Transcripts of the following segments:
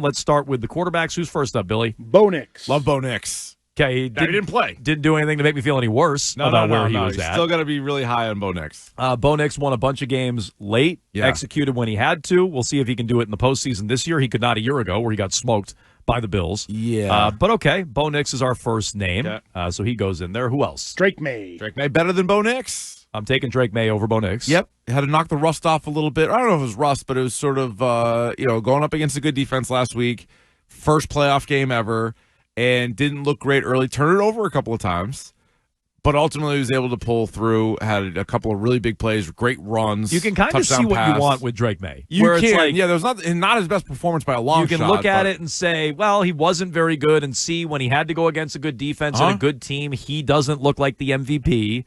Let's start with the quarterbacks. Who's first up, Billy? Bo Nix. Love Bo Nix. Okay, He didn't play. Didn't do anything to make me feel any worse about where he was He's at. still got to be really high on Bo Nix. Bo Nix won a bunch of games late, executed when he had to. We'll see if he can do it in the postseason this year. He could not a year ago where he got smoked by the Bills. Yeah. But okay, Bo Nix is our first name, so he goes in there. Who else? Drake Maye. Drake Maye better than Bo Nix. I'm taking Drake Maye over Bo Nix. Yep. Had to knock the rust off a little bit. I don't know if it was rust, but it was sort of, going up against a good defense last week. First playoff game ever. And didn't look great early. Turned it over a couple of times. But ultimately was able to pull through. Had a couple of really big plays. Great runs. You can kind of see what you want with Drake Maye. You where can. It's like, there was not his best performance by a long shot. You can look at it and say, well, he wasn't very good. And see, when he had to go against a good defense and a good team, he doesn't look like the MVP.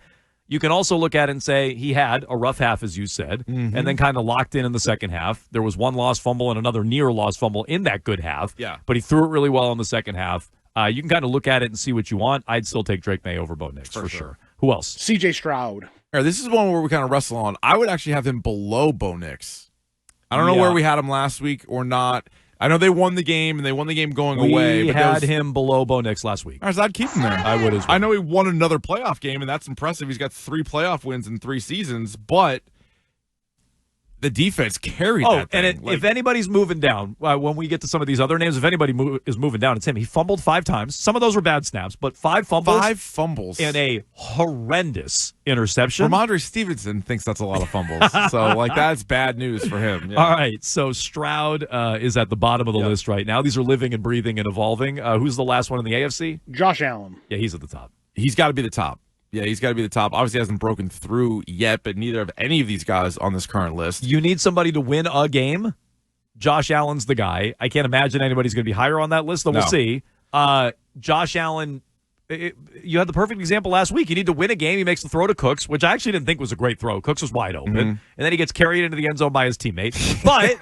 You can also look at it and say he had a rough half, as you said, and then kind of locked in the second half. There was one lost fumble and another near lost fumble in that good half. Yeah. But he threw it really well in the second half. You can kind of look at it and see what you want. I'd still take Drake Maye over Bo Nix for sure. Who else? C.J. Stroud. All right, this is one where we kind of wrestle on. I would actually have him below Bo Nix. I don't know where we had him last week or not. I know they won the game, and they won the game going away. We had him below Bo Nix last week. All right, so I'd keep him there. I would as well. I know he won another playoff game, and that's impressive. He's got 3 playoff wins in 3 seasons, but the defense carried that thing. And if anybody's moving down, when we get to some of these other names, if anybody is moving down, it's him. He fumbled 5 times. Some of those were bad snaps, but 5 fumbles. 5 fumbles. And a horrendous interception. Ramondre Stevenson thinks that's a lot of fumbles. So, that's bad news for him. Yeah. All right, so Stroud is at the bottom of the list right now. These are living and breathing and evolving. Who's the last one in the AFC? Josh Allen. Yeah, he's at the top. He's got to be the top. Yeah, he's got to be the top. Obviously, hasn't broken through yet, but neither of any of these guys on this current list. You need somebody to win a game. Josh Allen's the guy. I can't imagine anybody's going to be higher on that list, though we'll see. Josh Allen, you had the perfect example last week. You need to win a game. He makes the throw to Cooks, which I actually didn't think was a great throw. Cooks was wide open, and then he gets carried into the end zone by his teammate. But,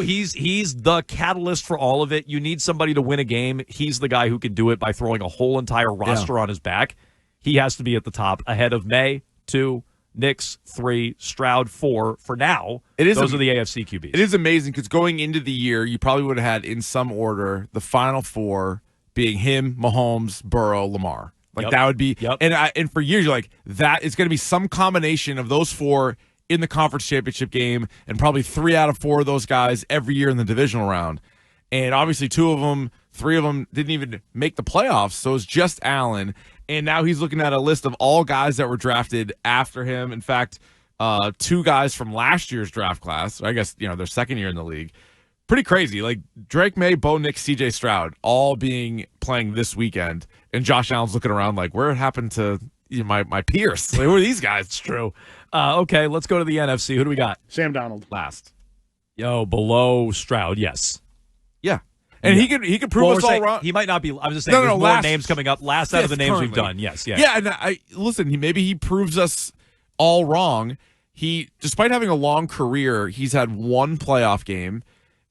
he's the catalyst for all of it. You need somebody to win a game. He's the guy who can do it by throwing a whole entire roster on his back. He has to be at the top, ahead of Maye, 2, Nix, 3, Stroud, 4. For now, those are the AFC QBs. It is amazing because going into the year, you probably would have had, in some order, the final 4 being him, Mahomes, Burrow, Lamar. That would be and for years, you're like, that is going to be some combination of those 4 in the conference championship game, and probably 3 out of 4 of those guys every year in the divisional round. And obviously 2 of them, 3 of them didn't even make the playoffs, so it's just Allen. And now he's looking at a list of all guys that were drafted after him. In fact, 2 guys from last year's draft class. I guess, their second year in the league. Pretty crazy. Like Drake Maye, Bo Nix, C.J. Stroud, all playing this weekend. And Josh Allen's looking around like, where happened to my peers? Like, who are these guys? It's true. Okay, let's go to the NFC. Who do we got? Sam Darnold. Last. Below Stroud, yes. Yeah. And he could prove us all wrong. He might not be. I'm just saying. There's more names coming up. Last out of the names we've done. Yes. Yeah. Yeah. And listen. Maybe he proves us all wrong. Despite having a long career, he's had 1 playoff game.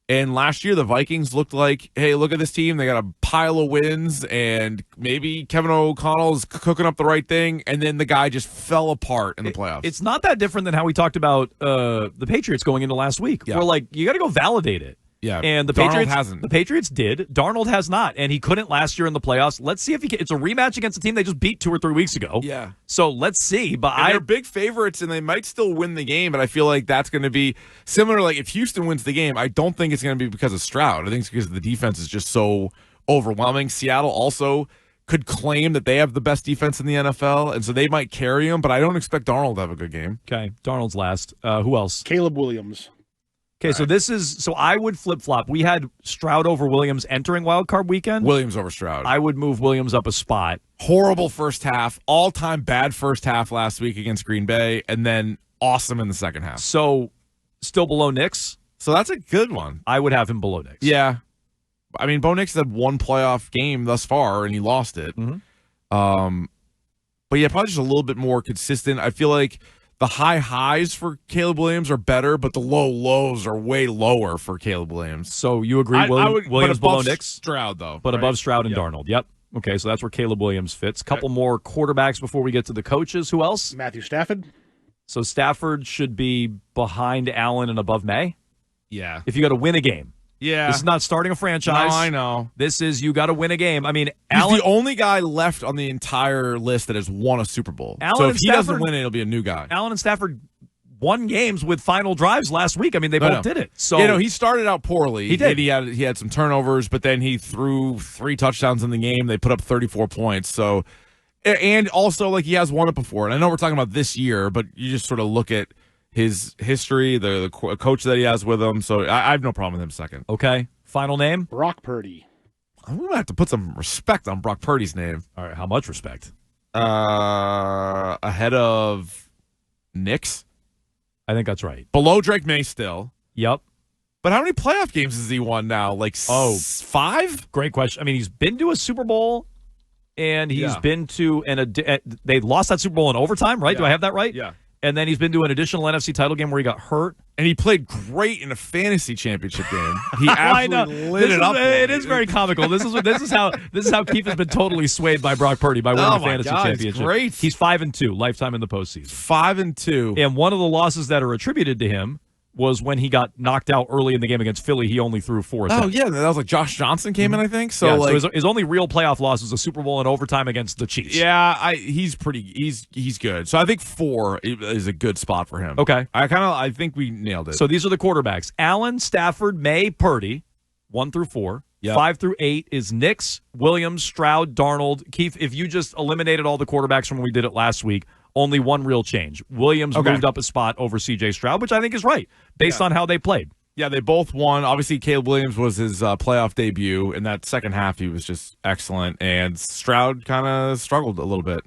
And last year, the Vikings looked like, hey, look at this team. They got a pile of wins, and maybe Kevin O'Connell's cooking up the right thing. And then the guy just fell apart in the playoffs. It's not that different than how we talked about the Patriots going into last week. Yeah. We're like, you got to go validate it. Yeah, and the Darnold Patriots hasn't. The Patriots did. Darnold has not, and he couldn't last year in the playoffs. Let's see if he can. It's a rematch against a team they just beat 2 or 3 weeks ago. Yeah. So let's see. But they're big favorites, and they might still win the game. But I feel like that's going to be similar. Like if Houston wins the game, I don't think it's going to be because of Stroud. I think it's because the defense is just so overwhelming. Seattle also could claim that they have the best defense in the NFL, and so they might carry him. But I don't expect Darnold to have a good game. Okay, Darnold's last. Who else? Caleb Williams. Okay, so I would flip-flop. We had Stroud over Williams entering Wild Card Weekend. Williams over Stroud. I would move Williams up a spot. Horrible first half. All-time bad first half last week against Green Bay, and then awesome in the second half. So still below Nix? So that's a good one. I would have him below Nix. Yeah. I mean, Bo Nix had 1 playoff game thus far, and he lost it. Mm-hmm. But yeah, probably just a little bit more consistent. I feel like the high highs for Caleb Williams are better, but the low lows are way lower for Caleb Williams. So you agree Williams below Nix? Stroud, though. But above Stroud and Darnold. Yep. Okay, so that's where Caleb Williams fits. Couple more quarterbacks before we get to the coaches. Who else? Matthew Stafford. So Stafford should be behind Allen and above Maye? Yeah. If you got to win a game. Yeah. This is not starting a franchise. No, I know. This is you got to win a game. I mean, He's Allen, the only guy left on the entire list that has won a Super Bowl. Allen so if and he Stafford, doesn't win it, it'll be a new guy. Allen and Stafford won games with final drives last week. I mean, they both did it. So he started out poorly. He did. He had some turnovers, but then he threw 3 touchdowns in the game. They put up 34 points. So, and also like he has won it before. And I know we're talking about this year, but you just sort of look at his history, the coach that he has with him. So I have no problem with him second. Okay. Final name? Brock Purdy. I'm going to have to put some respect on Brock Purdy's name. All right. How much respect? Ahead of Knicks. I think that's right. Below Drake May still. Yep. But how many playoff games has he won now? Like 5? Great question. I mean, he's been to a Super Bowl, and he's been to they lost that Super Bowl in overtime, right? Yeah. Do I have that right? Yeah. And then he's been to an additional NFC title game where he got hurt. And he played great in a fantasy championship game. He absolutely lit it up. It is very comical. This is how Keefe has been totally swayed by Brock Purdy by winning the fantasy championship. Great. He's 5-2 lifetime in the postseason. 5-2. And one of the losses that are attributed to him was when he got knocked out early in the game against Philly. He only threw 4 attempts. Oh, yeah. That was like Josh Johnson came in, I think. So, yeah, so his only real playoff loss was a Super Bowl in overtime against the Chiefs. Yeah, he's good. So I think 4 is a good spot for him. Okay. I think we nailed it. So these are the quarterbacks. Allen, Stafford, Maye, Purdy, 1 through 4. Yep. 5 through 8 is Knicks, Williams, Stroud, Darnold. Keefe, if you just eliminated all the quarterbacks from when we did it last week, only one real change. Williams moved up a spot over C.J. Stroud, which I think is right, based on how they played. Yeah, they both won. Obviously, Caleb Williams was his playoff debut. In that second half, he was just excellent. And Stroud kind of struggled a little bit.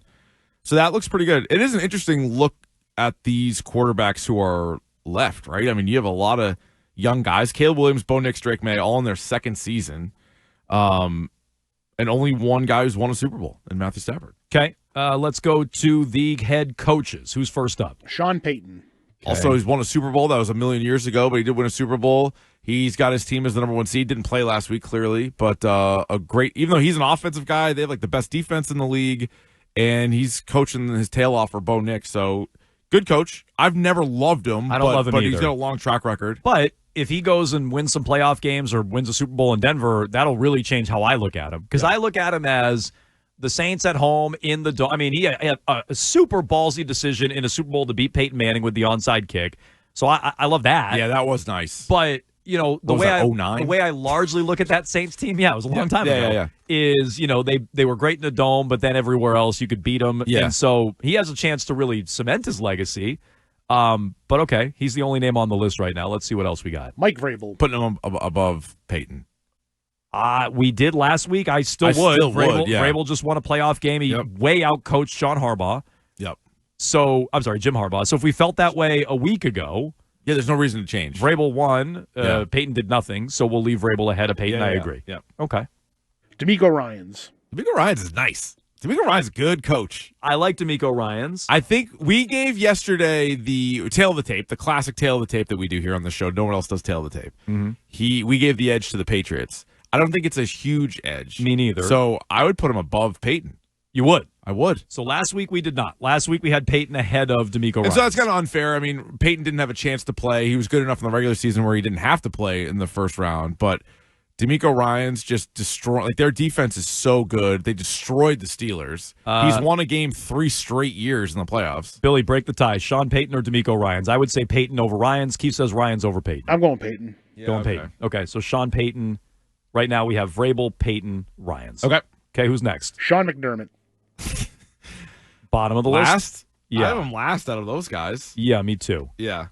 So that looks pretty good. It is an interesting look at these quarterbacks who are left, right? I mean, you have a lot of young guys. Caleb Williams, Bo Nix, Drake May, all in their second season. And only one guy who's won a Super Bowl in Matthew Stafford. Okay, let's go to the head coaches. Who's first up? Sean Payton. Okay. Also, he's won a Super Bowl. That was a million years ago, but he did win a Super Bowl. He's got his team as the number 1 seed. Didn't play last week, clearly, but even though he's an offensive guy, they have like the best defense in the league, and he's coaching his tail off for Bo Nix. So good coach. I've never loved him. I don't love him but either. He's got a long track record. But if he goes and wins some playoff games or wins a Super Bowl in Denver, that'll really change how I look at him. Because I look at him as the Saints at home in the dome. I mean, he had a super ballsy decision in a Super Bowl to beat Peyton Manning with the onside kick. So I love that. Yeah, that was nice. But the way I largely look at that Saints team, it was a long time ago. Is they were great in the dome, but then everywhere else you could beat them. Yeah. And so he has a chance to really cement his legacy. But okay, he's the only name on the list right now. Let's see what else we got. Mike Vrabel. Putting him above Peyton. We did last week. I still would. Vrabel just won a playoff game. He way outcoached John Harbaugh. Yep. So, I'm sorry, Jim Harbaugh. So if we felt that way a week ago, there's no reason to change. Vrabel won. Peyton did nothing. So we'll leave Vrabel ahead of Peyton. I agree. Yeah. Okay. DeMeco Ryans. DeMeco Ryans is nice. DeMeco Ryans is a good coach. I like DeMeco Ryans. I think we gave yesterday the tail of the tape, the classic tail of the tape that we do here on the show. No one else does tail of the tape. Mm-hmm. We gave the edge to the Patriots. I don't think it's a huge edge. Me neither. So I would put him above Peyton. You would? I would. So last week we did not. Last week we had Peyton ahead of DeMeco Ryans. And so that's kind of unfair. I mean, Peyton didn't have a chance to play. He was good enough in the regular season where he didn't have to play in the first round. But DeMeco Ryans just destroyed. Like, their defense is so good. They destroyed the Steelers. He's won a game 3 straight years in the playoffs. Billy, break the tie. Sean Payton or DeMeco Ryans? I would say Peyton over Ryans. Keefe says Ryans over Peyton. I'm going Peyton. Peyton. Okay, so Sean Payton. Right now we have Vrabel, Peyton, Ryans. Okay, who's next? Sean McDermott. Bottom of the last? list? Yeah. I have him last out of those guys. Yeah, me too. Yeah.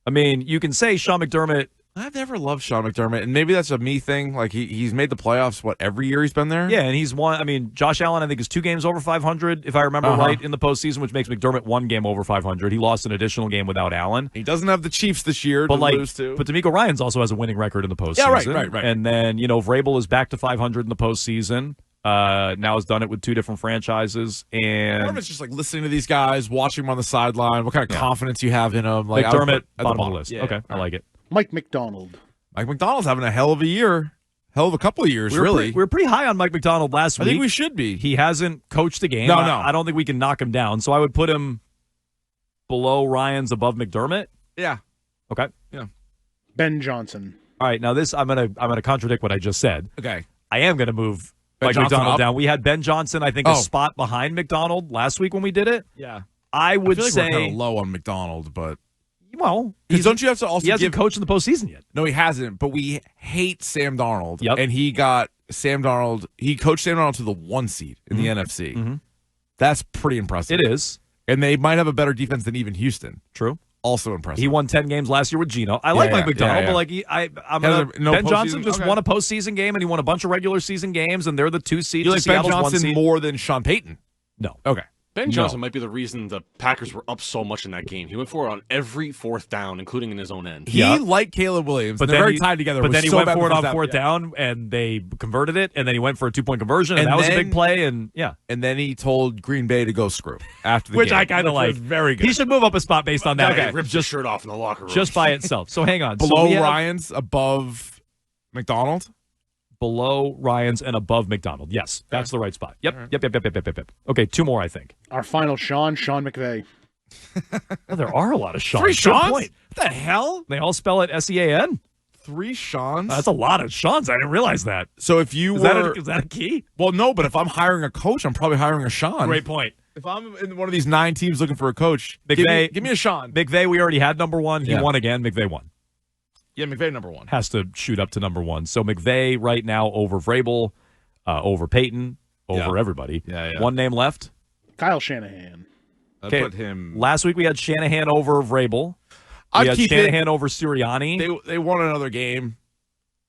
I mean, you can say Sean McDermott. I've never loved Sean McDermott, and maybe that's a me thing. Like, he's made the playoffs, every year he's been there? Yeah, and he's won. I mean, Josh Allen, I think, is 2 games over 500, if I remember right, in the postseason, which makes McDermott 1 game over 500. He lost an additional game without Allen. He doesn't have the Chiefs this year to lose to. But DeMeco Ryans also has a winning record in the postseason. Yeah, right. And then, Vrabel is back to 500 in the postseason. Now has done it with 2 different franchises. And Part of it's just like listening to these guys, watching them on the sideline, what kind of confidence you have in them. Like, McDermott, bottom of the list. Yeah, okay, I like it. Mike McDonald. Mike McDonald's having a hell of a year. Hell of a couple of years, really. We were pretty high on Mike McDonald last week. I think we should be. He hasn't coached a game. No. I don't think we can knock him down. So I would put him below Ryans, above McDermott. Yeah. Okay. Yeah. Ben Johnson. All right, now this I'm gonna contradict what I just said. Okay. I am gonna move Ben Mike Johnson McDonald up? down. We had Ben Johnson, I think, a spot behind McDonald last week when we did it. Yeah. I would feel like say we're kind of low on McDonald, but well, don't you have to also he hasn't coached in the postseason yet. No, he hasn't. But we hate Sam Darnold. Yep. And he got Sam Darnold. He coached Sam Darnold to the 1 seed in the NFC. Mm-hmm. That's pretty impressive. It is. And they might have a better defense than even Houston. True. Also impressive. He won 10 games last year with Geno. I like Mike McDonald, but like Ben Johnson just won a postseason game and he won a bunch of regular season games, and they're the 2 seed. You like Ben Seattle's Johnson 1 seed. more than Sean Payton? No. Okay. Ben Johnson might be the reason the Packers were up so much in that game. He went for it on every 4th down, including in his own end. He, like Caleb Williams, but they're very tied together. But then he so went for it on down. 4th down, and they converted it, and then he went for a 2-point conversion, and that was a big play, and And then he told Green Bay to go screw after the Which game. I kind of like. Very good. He should move up a spot based on that. Okay. Ripped his shirt off in the locker room. Just by itself. So hang on. Below Ryans, above McDonald? Below Ryans and above McDonald. Yes, that's the right spot. Yep. Okay, 2 more, I think. Our final Sean McVay. Oh, there are a lot of Seans. 3 Seans? What the hell? They all spell it Sean? 3 Seans? That's a lot of Seans. I didn't realize that. So if you is that a key? Well, no, but if I'm hiring a coach, I'm probably hiring a Sean. Great point. If I'm in one of these 9 teams looking for a coach, McVay, give me a Sean. McVay, we already had number 1. He won again. McVay won. Yeah, McVay number 1. Has to shoot up to number 1. So McVay right now over Vrabel, over Peyton, over everybody. Yeah. 1 name left. Kyle Shanahan. I put him. Last week we had Shanahan over Vrabel. We had Shanahan over Sirianni. They won another game.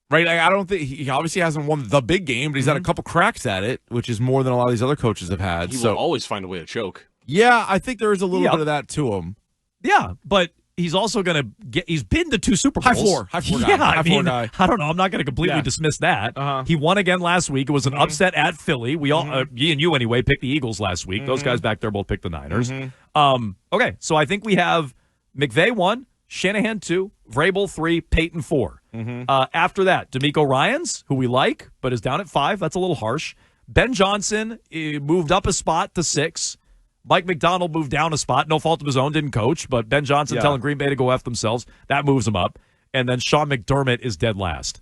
Right? I don't think he obviously hasn't won the big game, but he's had a couple cracks at it, which is more than a lot of these other coaches have had. He will always find a way to choke. Yeah, I think there is a little bit of that to him. Yeah, but he's also going to get. He's been to 2 Super Bowls. High floor guy. Yeah, High floor guy. I don't know. I'm not going to completely dismiss that. He won again last week. It was an upset at Philly. We all, you and you anyway, picked the Eagles last week. Those guys back there both picked the Niners. Okay, so I think we have McVay 1, Shanahan 2, Vrabel 3, Peyton 4. After that, D'Amico Ryans, who we like, but is down at 5. That's a little harsh. Ben Johnson moved up a spot to 6. Mike McDonald moved down a spot. No fault of his own, didn't coach. But Ben Johnson telling Green Bay to go F themselves. That moves him up. And then Sean McDermott is dead last.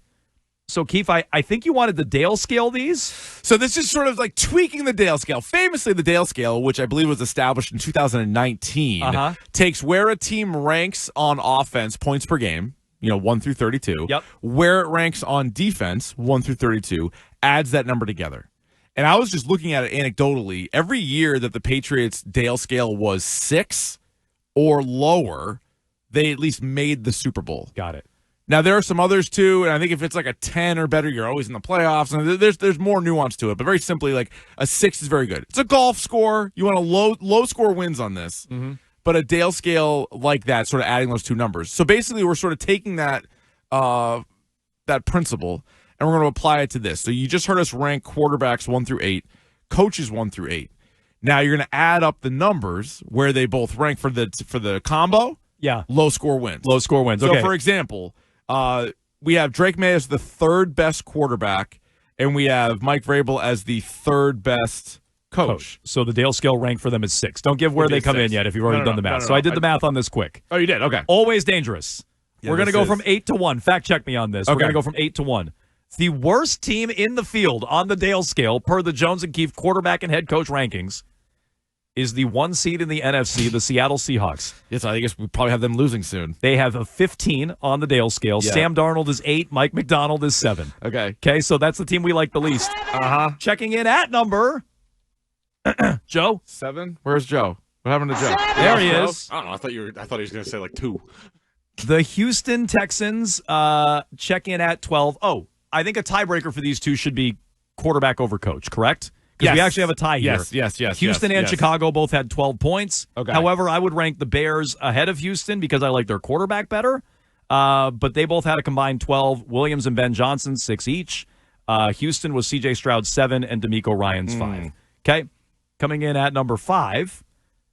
So, Keefe, I think you wanted the Dale scale these. So this is sort of like tweaking the Dale scale. Famously, the Dale scale, which I believe was established in 2019, takes where a team ranks on offense, points per game, 1 through 32. Yep. Where it ranks on defense, 1 through 32, adds that number together. And I was just looking at it anecdotally. Every year that the Patriots' Dale scale was 6 or lower, they at least made the Super Bowl. Got it. Now, there are some others, too, and I think if it's like a 10 or better, you're always in the playoffs. And there's more nuance to it, but very simply, like a 6 is very good. It's a golf score. You want a low score wins on this. But a Dale scale like that, sort of adding those 2 numbers. So basically, we're sort of taking that principle, and we're going to apply it to this. So you just heard us rank quarterbacks 1 through 8, coaches 1 through 8. Now you're going to add up the numbers where they both rank for the combo. Yeah. Low score wins. Low score wins. So, okay. for example, we have Drake Maye as the 3rd best quarterback, and we have Mike Vrabel as the 3rd best coach. So the Dale scale rank for them is 6. Don't give where they come in yet if you've already done the math. So I did the math on this quick. Oh, you did? Okay. Always dangerous. Yeah, we're going to go from 8 to 1. Fact check me on this. We're going to go from 8 to 1. The worst team in the field on the Dale scale, per the Jones and Keefe quarterback and head coach rankings, is the 1 seed in the NFC, the Seattle Seahawks. Yes, I guess we probably have them losing soon. They have a 15 on the Dale scale. Yeah. Sam Darnold is 8. Mike McDonald is 7. Okay, so that's the team we like the least. Checking in at number... Joe? 7? Where's Joe? What happened to Joe? There he is. I don't know. I thought he was going to say like 2. The Houston Texans check in at 12. Oh, I think a tiebreaker for these two should be quarterback over coach, correct? Because we actually have a tie here. Yes. Houston and Chicago both had 12 points. Okay. However, I would rank the Bears ahead of Houston because I like their quarterback better. But they both had a combined 12. Williams and Ben Johnson, 6 each. Houston was C.J. Stroud, 7, and D'Amico Ryans, 5. Okay. Coming in at number 5,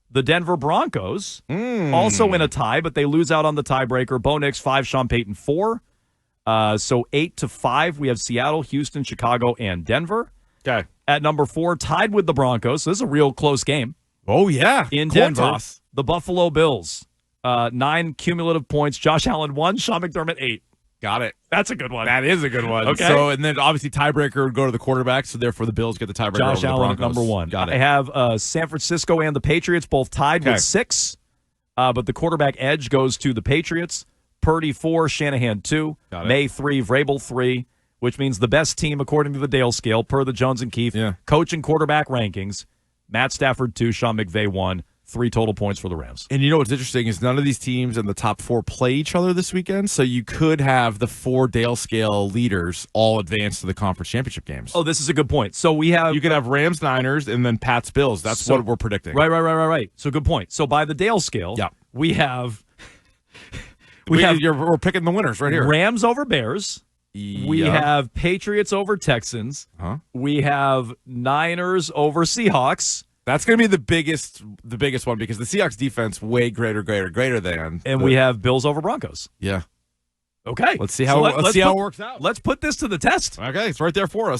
the Denver Broncos, also in a tie, but they lose out on the tiebreaker. Bo Nix, 5, Sean Payton, 4. So 8 to 5, we have Seattle, Houston, Chicago, and Denver. Okay. At number 4, tied with the Broncos. So this is a real close game. Oh, yeah. In Denver, the Buffalo Bills, 9 cumulative points. Josh Allen, 1, Sean McDermott, 8. Got it. That's a good one. That is a good one. Okay. So, and then obviously tiebreaker would go to the quarterback, so therefore the Bills get the tiebreaker Josh over the Allen at Broncos. number 1. Got it. I have San Francisco and the Patriots both tied with 6, but the quarterback edge goes to the Patriots. Purdy 4, Shanahan 2, Maye 3, Vrabel 3, which means the best team according to the Dale scale per the Jones and Keefe coach and quarterback rankings. Matt Stafford 2, Sean McVay 1. 3 total points for the Rams. And you know what's interesting is none of these teams in the top 4 play each other this weekend, so you could have the 4 Dale scale leaders all advance to the conference championship games. Oh, this is a good point. So you could have Rams, Niners, and then Pats, Bills. That's what we're predicting. Right. So good point. So by the Dale scale, we have we're picking the winners right here. Rams over Bears. We have Patriots over Texans. We have Niners over Seahawks. That's going to be the biggest one because the Seahawks defense way greater than. And we have Bills over Broncos. Yeah. Okay. Let's see how it works out. Let's put this to the test. Okay, it's right there for us.